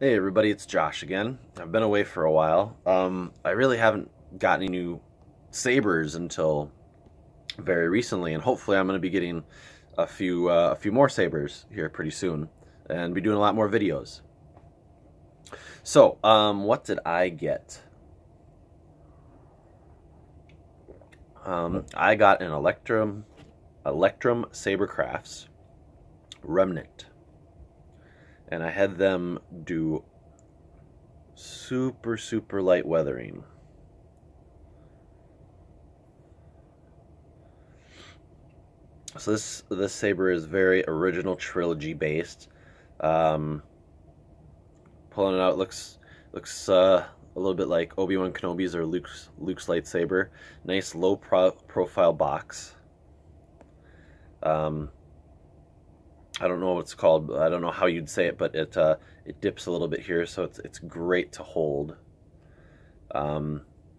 Hey everybody, it's Josh again. I've been away for a while. I really haven't got any new sabers until very recently, and hopefully I'm going to be getting a few more sabers here pretty soon, and be doing a lot more videos. So, what did I get? I got an Electrum Sabercrafts Remnant, and I had them do super light weathering. So this saber is very original trilogy based. Um, Pulling it out looks a little bit like Obi-Wan Kenobi's or Luke's lightsaber. Nice low profile box. Um, I don't know what it's called. I don't know how you'd say it, but it dips a little bit here, so it's great to hold.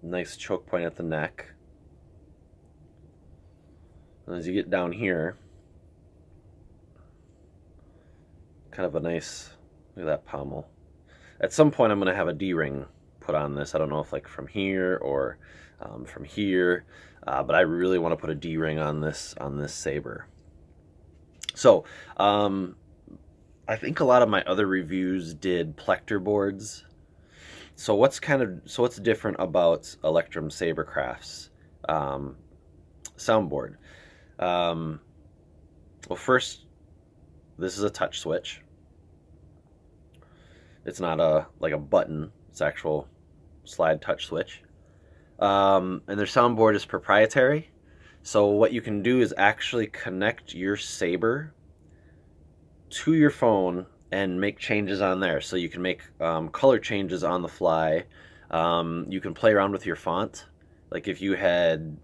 Nice choke point at the neck. And as you get down here, kind of a nice, look at that pommel. At some point I'm going to have a D-ring put on this. I don't know if like from here or from here, but I really want to put a D-ring on this saber. So I think a lot of my other reviews did plecter boards. So what's different about Electrum Sabercrafts soundboard? Well, first, this is a touch switch. It's not like a button. It's actual slide touch switch. And their soundboard is proprietary. So what you can do is actually connect your saber to your phone and make changes on there. So you can make color changes on the fly. You can play around with your font. Like if you had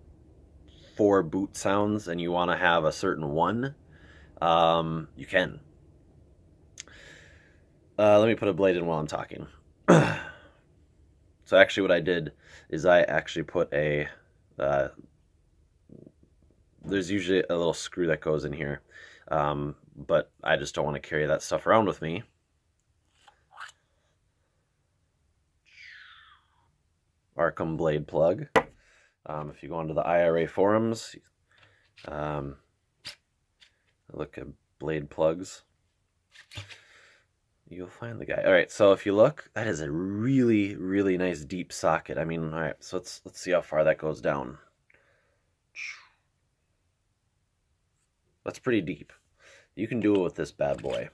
4 boot sounds and you want to have a certain one, you can. Let me put a blade in while I'm talking. So actually what I did is I actually put a, there's usually a little screw that goes in here, but I just don't want to carry that stuff around with me. Arkham blade plug. If you go onto the IRA forums, look at blade plugs, you'll find the guy. All right, so if you look, that is a really nice deep socket. I mean, all right, so let's see how far that goes down. That's pretty deep. You can do it with this bad boy.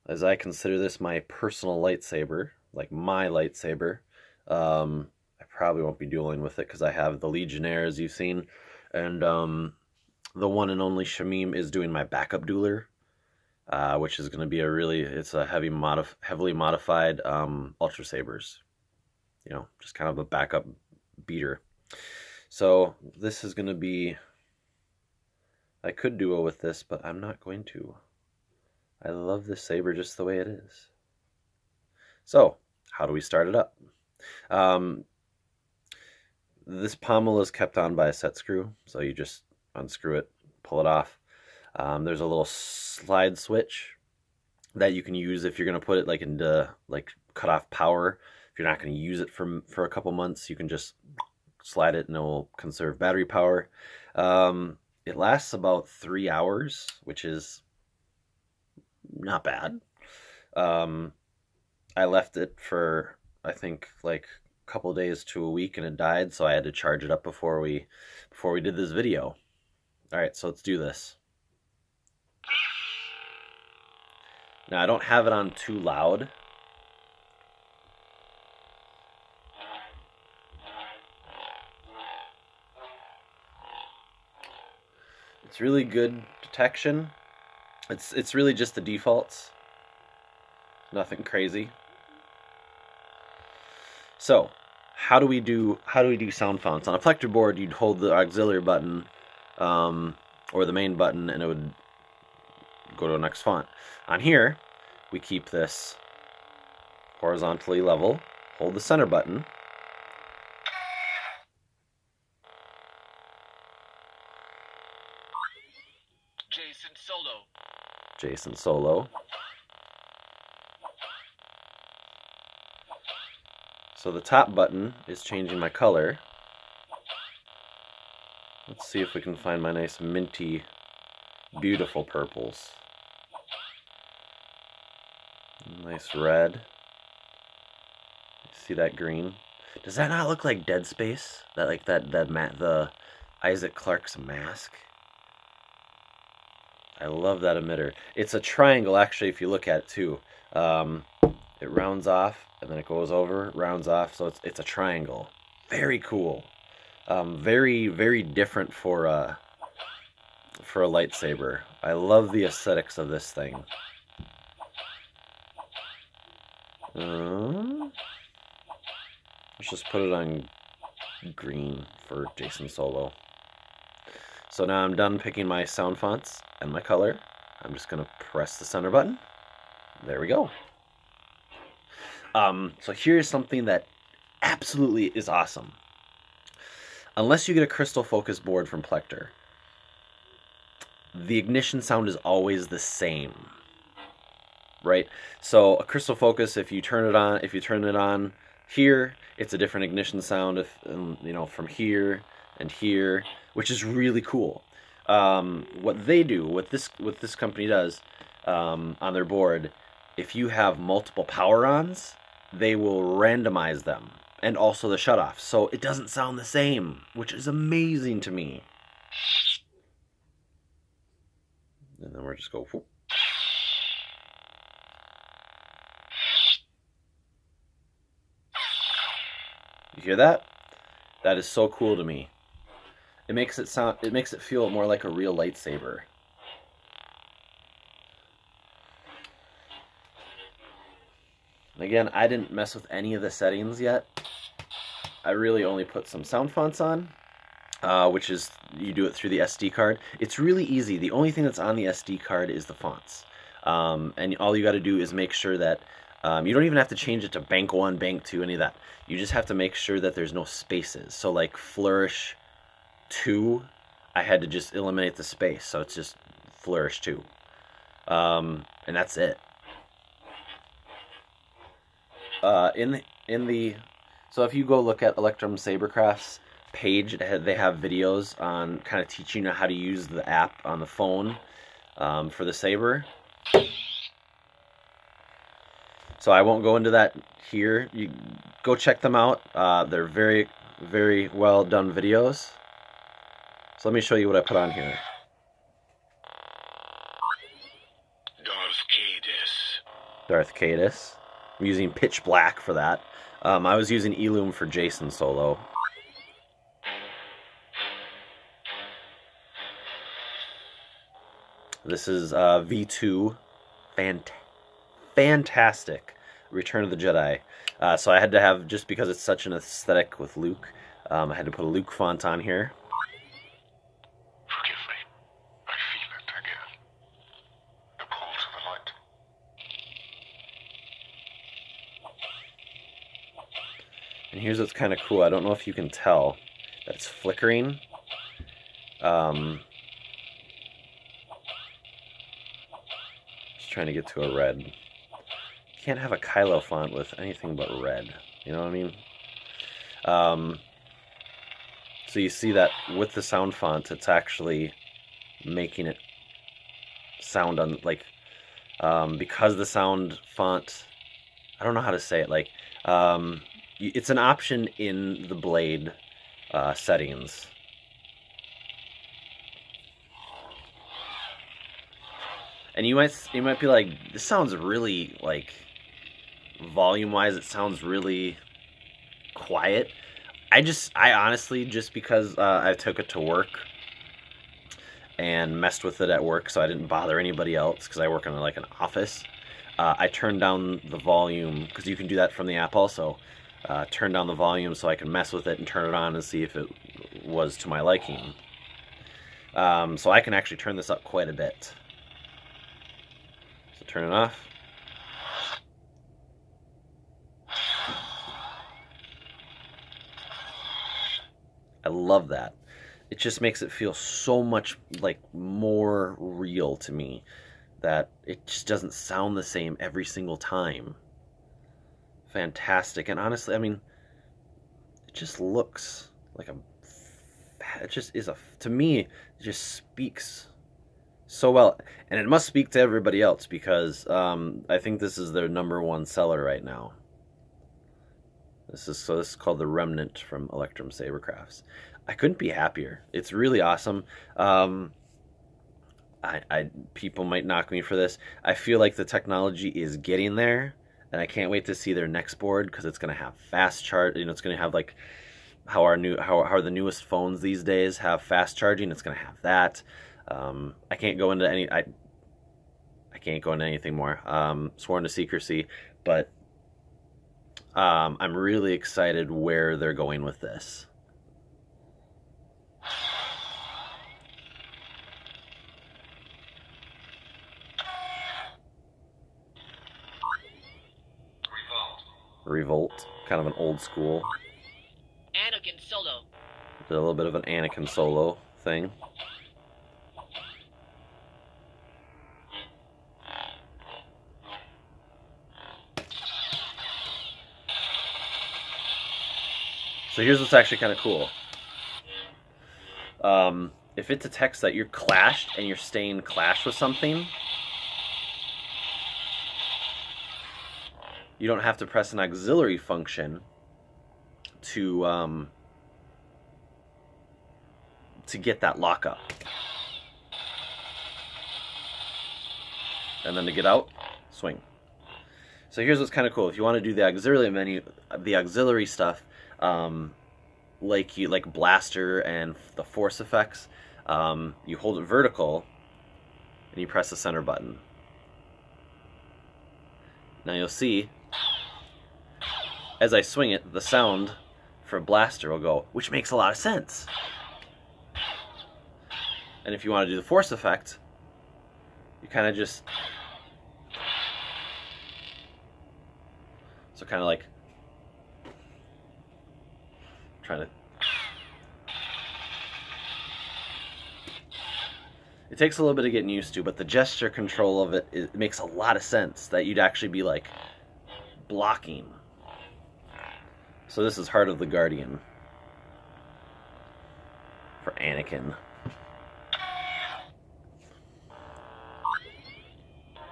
As I consider this my personal lightsaber, like my lightsaber, I probably won't be dueling with it because I have the Legionnaire, as you've seen, and the one and only Shamim is doing my backup dueler, which is going to be it's a heavily modified Ultra Sabers. You know, just kind of a backup beater. So this is going to be, I could duel with this, but I'm not going to. I love this saber just the way it is. So, how do we start it up? This pommel is kept on by a set screw, so you just unscrew it, pull it off. There's a little slide switch that you can use if you're going to put it like into like cut off power. If you're not going to use it for a couple months, you can just slide it and it will conserve battery power. It lasts about 3 hours, which is not bad. I left it for, I think, like a couple days to a week and it died, so I had to charge it up before we did this video. All right, so let's do this. Now I don't have it on too loud. It's really good detection. It's really just the defaults. Nothing crazy. So, how do we do sound fonts? On a plecter board, you'd hold the auxiliary button or the main button and it would go to the next font. On here, we keep this horizontally level, hold the center button, Jason Solo. Jason Solo. So the top button is changing my color. Let's see if we can find my nice minty, beautiful purples. Nice red. See that green? Does that not look like Dead Space? The Isaac Clarke's mask? I love that emitter. It's a triangle, actually, if you look at it, too. It rounds off, and then it goes over, rounds off, so it's a triangle. Very cool. Very, very different for a lightsaber. I love the aesthetics of this thing. Let's just put it on green for Jason Solo. So now I'm done picking my sound fonts and my color. I'm just going to press the center button. There we go. So here's something that absolutely is awesome. Unless you get a crystal focus board from Plector, the ignition sound is always the same, right? So a crystal focus, if you turn it on here, it's a different ignition sound. If you know, from here and here, which is really cool. What they do, what this company does on their board, if you have multiple power-ons, they will randomize them, and also the shutoff, so it doesn't sound the same, which is amazing to me. And then we're just go. Whoop. You hear that? That is so cool to me. It makes it feel more like a real lightsaber. Again, I didn't mess with any of the settings yet. I really only put some sound fonts on, which is, you do it through the SD card. It's really easy. The only thing that's on the SD card is the fonts. And all you got to do is make sure that, you don't even have to change it to bank 1, bank 2, any of that. You just have to make sure that there's no spaces. So like Flourish 2, I had to just eliminate the space. So it's just Flourish 2. And that's it. So if you go look at Electrum Sabercrafts page, they have videos on kind of teaching you how to use the app on the phone for the saber. So I won't go into that here. You go check them out. They're very, very well done videos. So let me show you what I put on here. Darth Cadus. I'm using pitch black for that. I was using Electrum for Jason Solo. This is V2. Fantastic. Return of the Jedi. So I had to have, just because it's such an aesthetic with Luke, I had to put a Luke font on here. Forgive me. I feel it again. The call to the light. And here's what's kind of cool. I don't know if you can tell that it's flickering. Just trying to get to a red. You can't have a Kylo font with anything but red. You know what I mean? So you see that with the sound font, it's actually making it sound because the sound font, I don't know how to say it, like, it's an option in the Blade settings. And you might be like, this sounds really, like, volume-wise, it sounds really quiet. I honestly, just because I took it to work and messed with it at work, so I didn't bother anybody else, because I work in like an office, I turned down the volume, because you can do that from the app also. Turn down the volume so I can mess with it and turn it on and see if it was to my liking. So I can actually turn this up quite a bit. So turn it off. I love that. It just makes it feel so much like more real to me. that it just doesn't sound the same every single time. Fantastic. And honestly, I mean, it just looks like it just is to me, it just speaks so well. And it must speak to everybody else because I think this is their #1 seller right now. This is called the Remnant from Electrum Sabercrafts. I couldn't be happier. It's really awesome. People might knock me for this. I feel like the technology is getting there, and I can't wait to see their next board because it's going to have fast charge. You know, it's going to have like how the newest phones these days have fast charging. It's going to have that. I can't go into any. I can't go into anything more. Sworn to secrecy, but I'm really excited where they're going with this. Revolt, kind of an old school. Anakin Solo. Did a little bit of an Anakin Solo thing. So here's what's actually kind of cool. If it detects that you're clashed and you're staying clashed with something, you don't have to press an auxiliary function to get that lockup. And then to get out, swing. So here's what's kind of cool. If you want to do the auxiliary menu, the auxiliary stuff, like blaster and the force effects, you hold it vertical and you press the center button. Now you'll see, as I swing it, the sound for blaster will go, which makes a lot of sense. And if you want to do the force effect, you kind of just, so kind of like trying to, it takes a little bit of getting used to, but the gesture control of it makes a lot of sense that you'd actually be like blocking. So this is Heart of the Guardian for Anakin.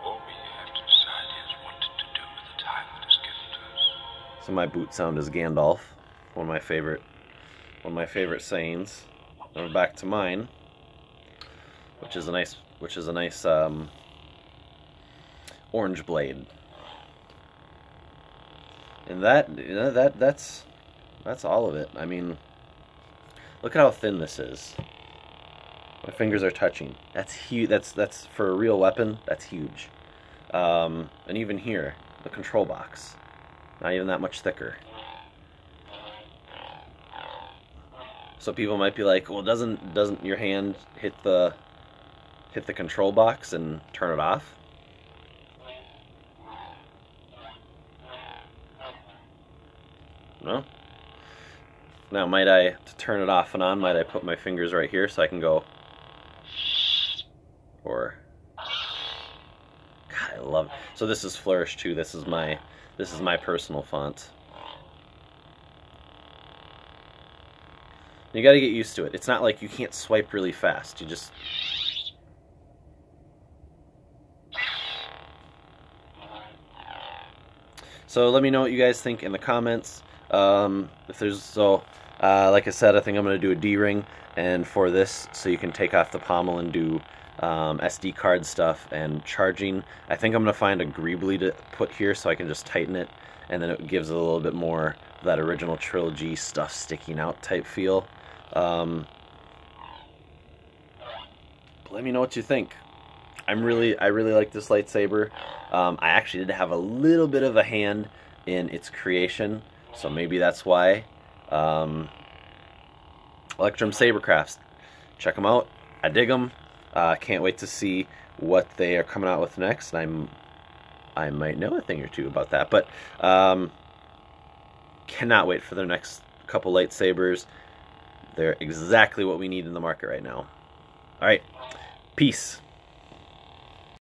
All we have to decide is what to do with the time that is given to us. So my boot sound is Gandalf, one of my favorite sayings. Then we're back to mine, which is a nice orange blade. And that's all of it. I mean, look at how thin this is. My fingers are touching. That's huge. That's for a real weapon. That's huge. And even here, the control box, not even that much thicker. So people might be like, well, doesn't your hand hit the control box and turn it off? No. Now, to turn it off and on, might I put my fingers right here so I can go, or, God, I love it. So this is Flourish too. This is my personal font. You got to get used to it. It's not like you can't swipe really fast. You just, so let me know what you guys think in the comments. If there's, like I said, I think I'm going to do a D-ring, and for this, so you can take off the pommel and do SD card stuff and charging. I think I'm going to find a greebly to put here so I can just tighten it, and then it gives it a little bit more of that original trilogy stuff sticking out type feel. But let me know what you think. I really like this lightsaber. I actually did have a little bit of a hand in its creation, so maybe that's why. Electrum Sabercrafts, check them out. I dig them. Can't wait to see what they are coming out with next. And I might know a thing or two about that, but cannot wait for their next couple lightsabers. They're exactly what we need in the market right now. All right, peace.